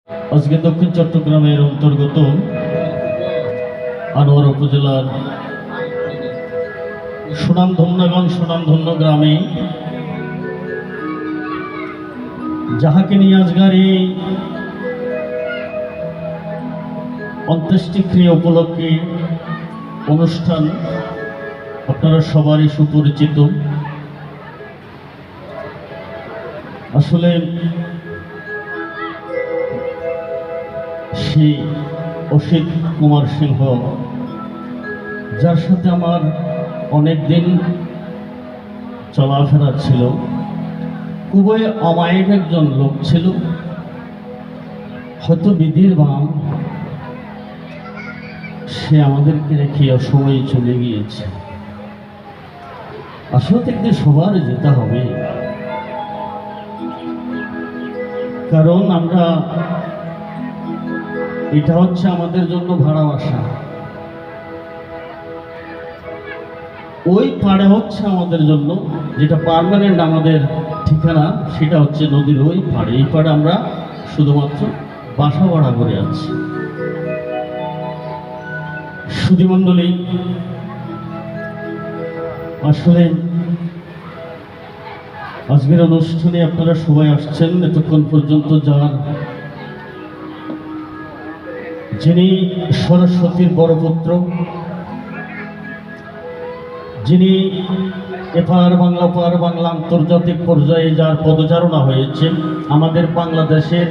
আজকে দক্ষিণ চট্টগ্রামের অন্তর্গত আনোয়ারা উপজেলার সুনামধন্য গ্রামে যাহাকে নিয়ে আজকের এই অন্ত্যেষ্টিক্রিয়া উপলক্ষে অনুষ্ঠান আপনারা সবারই সুপরিচিত। আসলে শ্রী অসিত কুমার সিংহ, যার সাথে আমার অনেক দিন চলাফেরা ছিল, খুবই অমায়িক একজন লোক ছিল। হয়তো বিধির বাম সে আমাদেরকে রেখে অসময়ে চলে গিয়েছে। আসলে একদিন সবার যেতে হবে, কারণ আমরা এটা হচ্ছে আমাদের জন্য ভাড়া বাসা, ওই পাড়ে হচ্ছে আমাদের জন্য যেটা পার্মানেন্ট আমাদের ঠিকানা, সেটা হচ্ছে নদীর ওই পাড়ে। এই পাড়ে আমরা শুধুমাত্র বাসা ভাড়া করে আছি। সুধীমণ্ডলী, আসলে আজকের অনুষ্ঠানে আপনারা সবাই আসছেন এতক্ষণ পর্যন্ত, যার যিনি সরস্বতীর বড় পুত্র, যিনি এপার বাংলা ওপার বাংলা আন্তর্জাতিক পর্যায়ে যার পদচারণা হয়েছে, আমাদের বাংলাদেশের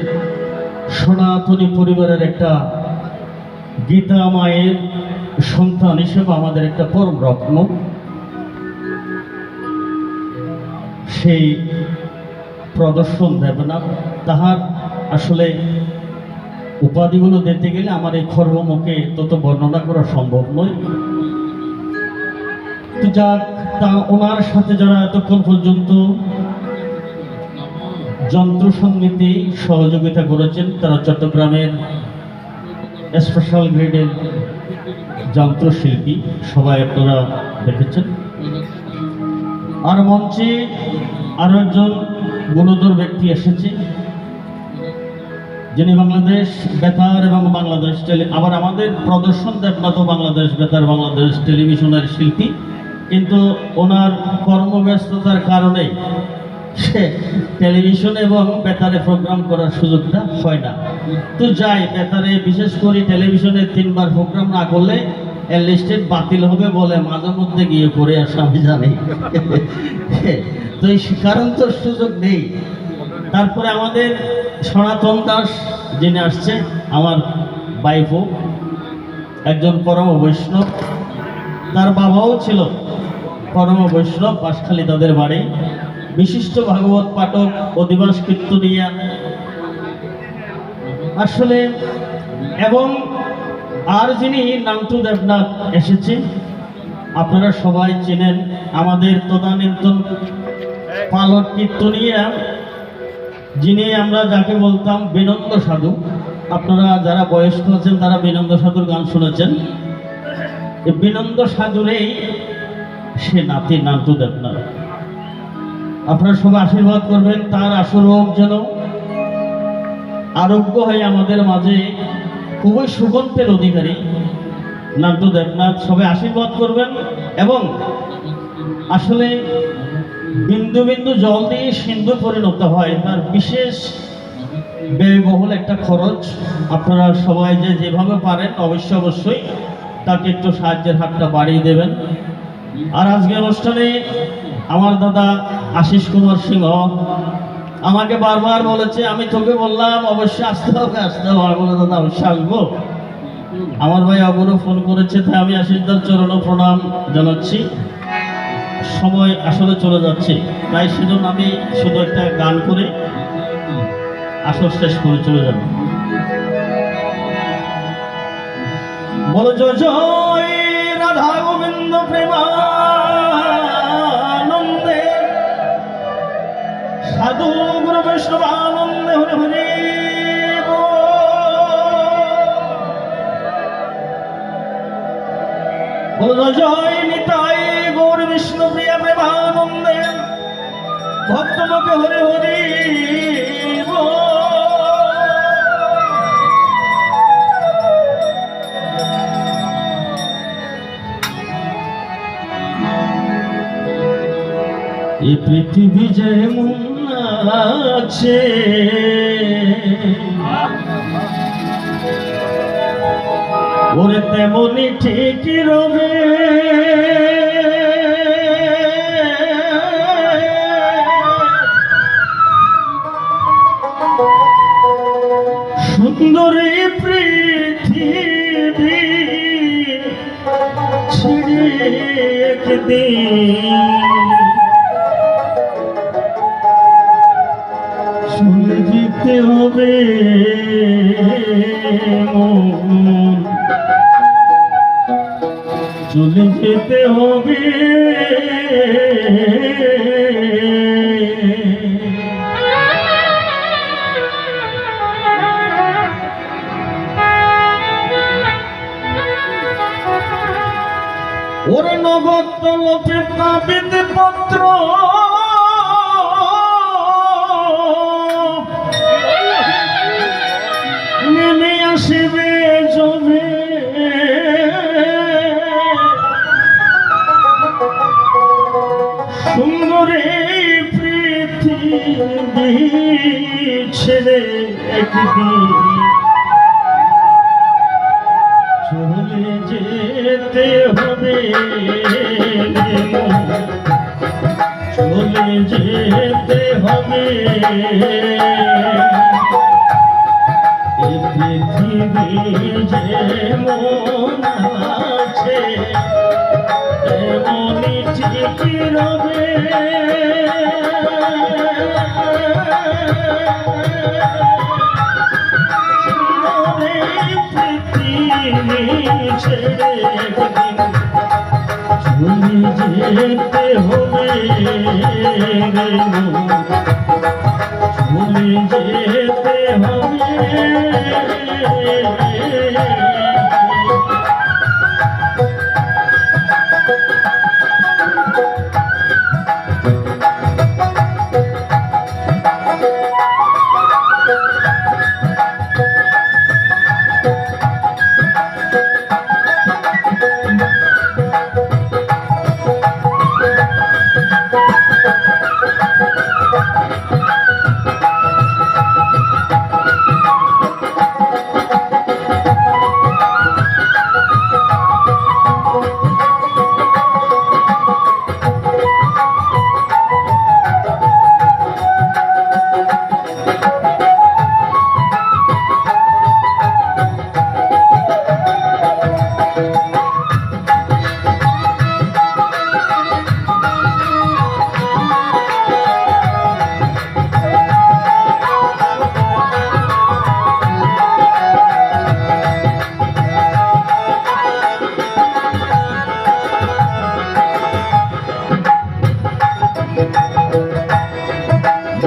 সনাতনী পরিবারের একটা গীতা মায়ের সন্তান হিসেবে আমাদের একটা পরম রত্ন, সেই প্রদর্শন দেবনাথ, তাহার আসলে উপাধিগুলো দিতে গেলে আমার এই খর্বমুখে তত বর্ণনা করা সম্ভব নয়। তো যাক, তা ওনার সাথে যারা এতক্ষণ পর্যন্ত যন্ত্রসঙ্গীতে সহযোগিতা করেছেন, তারা চট্টগ্রামের স্পেশাল গ্রেডের যন্ত্রশিল্পী, সবাই আপনারা দেখেছেন। আর মঞ্চে আরো একজন গুণধর ব্যক্তি এসেছে, যিনি বাংলাদেশ বেতার এবং বাংলাদেশ আবার আমাদের প্রদর্শন দেবনাথ বাংলাদেশ বেতার বাংলাদেশ টেলিভিশনের শিল্পী, কিন্তু ওনার কর্মব্যস্ততার কারণে সে টেলিভিশনে এবং বেতারে প্রোগ্রাম করার সুযোগটা হয় না। তো যাই, বেতারে বিশেষ করে টেলিভিশনে 3 বার প্রোগ্রাম না করলে এনলিস্টেড বাতিল হবে বলে মাঝে মধ্যে গিয়ে করে আসা আমি জানি। তো এই কারণ তো সুযোগ নেই। তারপরে আমাদের সনাতন দাস যিনি আসছে, আমার বাইফও একজন পরম বৈষ্ণব, তার বাবাও ছিল পরম বৈষ্ণব, বাঁশখালী তাদের বাড়ি, বিশিষ্ট ভাগবত পাঠক, অধিবাস কীর্তনিয়া আসলে। এবং আর যিনি নান্টু দেবনাথ এসেছে, আপনারা সবাই চেনেন, আমাদের তদানীন্তন পালক কীর্তনিয়া, যিনি আমরা যাকে বলতাম বিনন্দ সাধু। আপনারা যারা বয়স্ক আছেন তারা বিনন্দ সাধুর গান শুনেছেন। এই বিনন্দ সাধুরেই সে নাতি নান্টু দেবনাথ। আপনারা সবাই আশীর্বাদ করবেন, তার আশীর্বাদ যেন আরোগ্য হয়ে আমাদের মাঝে খুবই সুগন্ধের অধিকারী নান্টু দেবনাথ। সবাই আশীর্বাদ করবেন। এবং আসলে বিন্দু বিন্দু জল দিয়ে সিন্ধু পরিণত হয়, তার বিশেষ ব্যয়বহুল একটা খরচ। আপনারা সবাই যেভাবে পারেন অবশ্যই তাকে একটু সাহায্যের হাতটা বাড়িয়ে দেবেন। আর আজকে অনুষ্ঠানে আমার দাদা আশিস কুমার সিংহ আমাকে বারবার বলেছে, আমি তোকে বললাম অবশ্যই আসতে হবে। আমি বলে, দাদা অবশ্যই আসবো। আমার ভাই আবুরও ফোন করেছে, তাই আমি আশিসদার চরণ প্রণাম জানাচ্ছি। সময় আসলে চলে যাচ্ছে, তাই সেজন্য আমি শুধু একটা গান করে আসর শেষ করে চলে যাব। বলো জয় জয় রাধা গোবিন্দ প্রেমানন্দে, সাধু গুরু বৈষ্ণবানন্দে, হরে হরে। বলো জয় জয় নিতাই গৌর বিষ্ণু প্রিয়া প্রেমানন্দে, ভক্তলোকে হরে হরে। এই পৃথিবী যেমন আছে ওরে তেমনই ঠিকই রবে। সুন্দরী পৃথিবী ছেড়ে একদিন চলে যেতে হবে মন, চলে যেতে হবে। ওরে নগদ তলপে তাবিদ পত্র নেমে আসিবে জমে। সুন্দর এই পৃথিবী ছেড়ে একদিন চলে যেতে হবে, চলে যেতে হবে। এ পৃথিবী যেমন আছে তেমনই ঠিকই রবে। ছেড়ে একদিন চলে যেতে হবে, চলে যেতে হবে।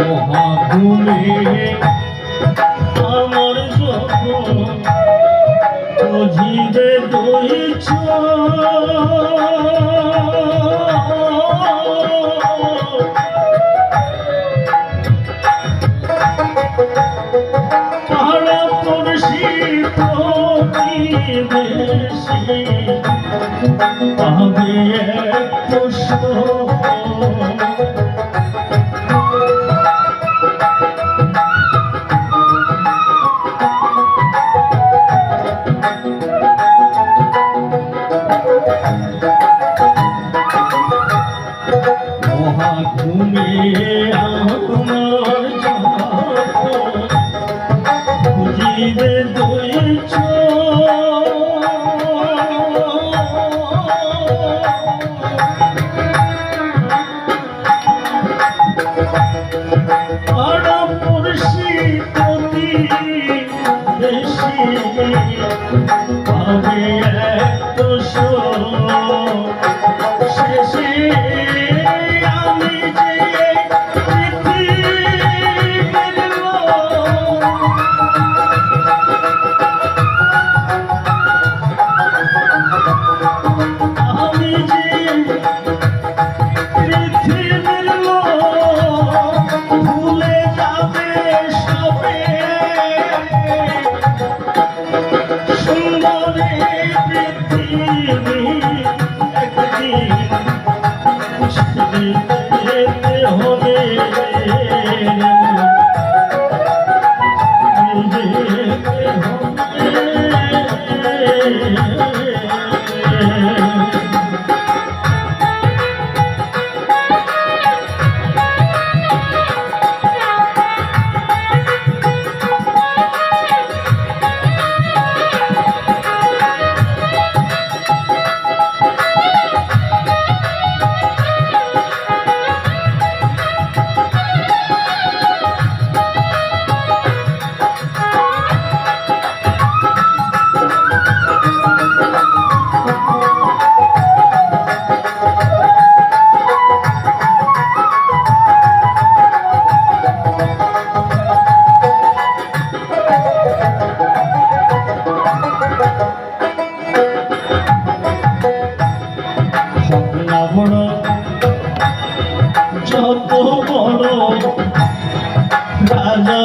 মহাভূমি আমার যখন বুঝিবে দইছ পাড়া পড়শি প্রতিবেশী পাবে এক প্রশ্ন ঘুমিয়ে আমার বুঝিবে দইছ পাড়া পড়শি প্রতিবেশী পাবে এক দোষ শেষে আমি যে পৃথিবীর লোক আমি যে পৃথিবীর লোক ভুলে যাবে সবে সুন্দর পৃথিবী একদিন যত বড় রাজা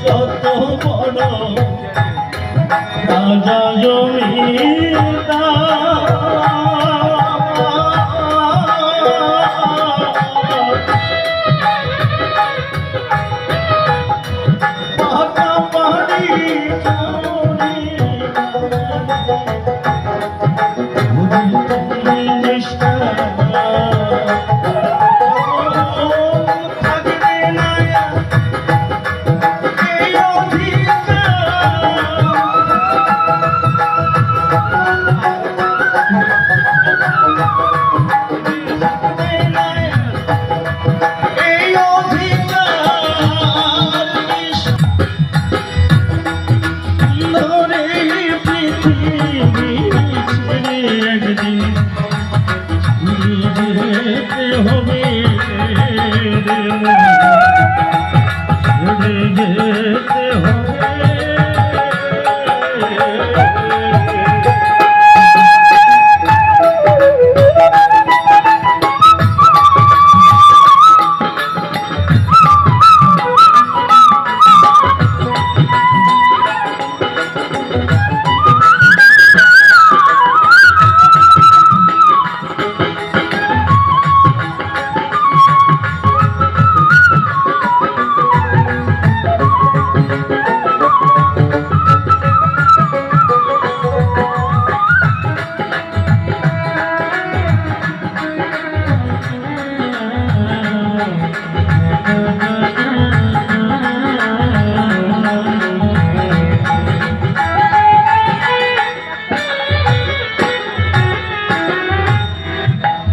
যত বড় রাজা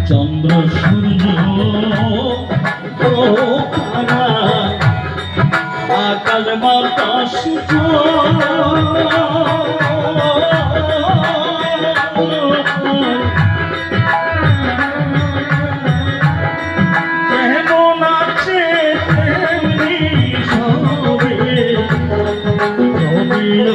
চন্দ্র সূর্য আকাশ বাতাস যেমন আছে তেমনি সবে রবির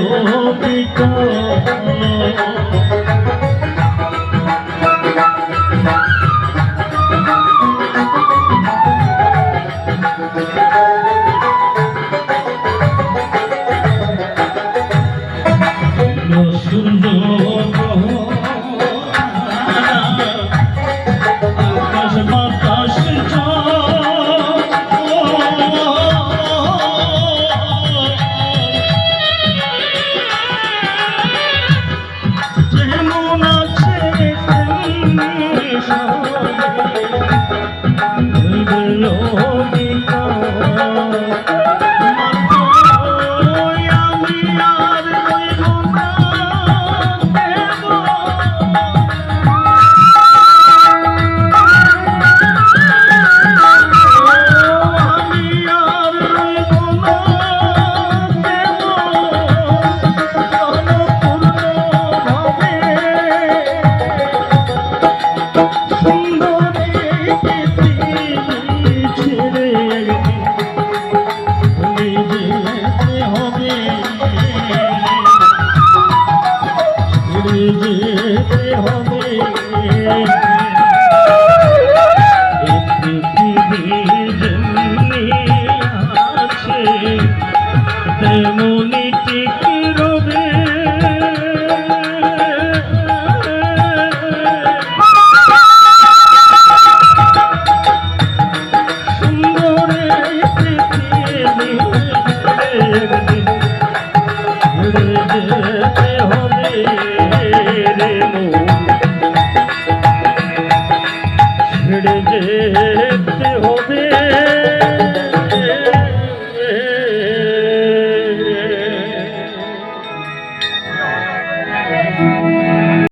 তেমনি ঠিক রবে সুন্দর এই পৃথিবী একদিন ছেড়ে যেতে হবে রে মন, ছেড়ে যেতে হবে।